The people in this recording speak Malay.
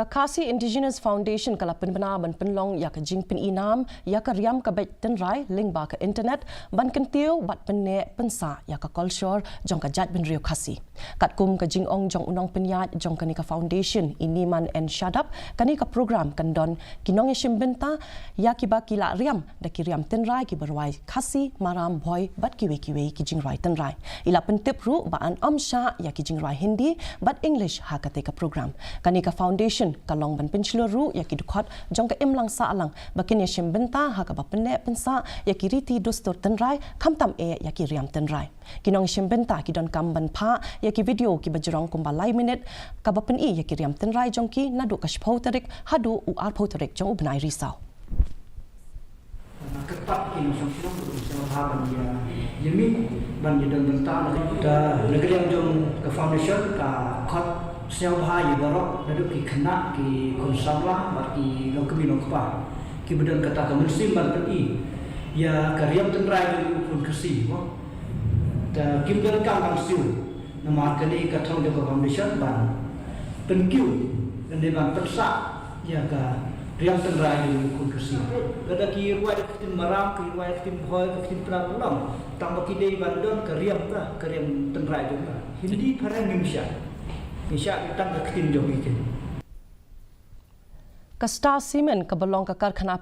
Khasi Indigenous Foundation kala penbena ban Pynlong ya ka jing pin inam ya ka riam ka bet tenrai link ba ka internet ban kentiu bat penne pensa ya ka culture jong ka jat bin rio Khasi kat kum ka jing ong jong unong penyat jong ka foundation ini man and shut up kani ka program kan don kinong ishim benta ya ki ba kila riam da ki riam tenrai ki berwai Khasi maram boy bat kiwe ki jing rai tenrai ila pentip ru ba an amsha ya ki jing rai Hindi bat English ha ka te ka program kani ka foundation kalong ban penchloru ya ki dukhat jong ka imlang sa alang bakin ya shimbenta ha ka bapne pensa ya ki riti dostor tenrai kamtam e ya ki riam tenrai kinong shimbenta ki don kam ban pha ya ki video ki bajrong kum balai minute ka bapen e ya ki riam tenrai jong ki nadu ka shphotarik hadu u ar photarik jong ubnai risau ketat ini sahabat dia yemin ban dia bentang da negeri yang jom ke foundation ka khot siang bahaya barok dadu ki kena ki konsamlah bagi lo kemi lo kapa ki bedan kata ka muslim ban pi ya kariam tenrai pun Khasi da kim dan kam bang siu nama kali ka thong de foundation ban penkiu dan de ban persa ya ka riam tenrai pun Khasi kada ki ruai kitin maram ki ruai kitin boy kitin pralam tambah ki dei ban don kariam tenrai juga Hindi parang Indonesia Nisha kita ketin jom ikin. Kasta simen kebalong ke karkhana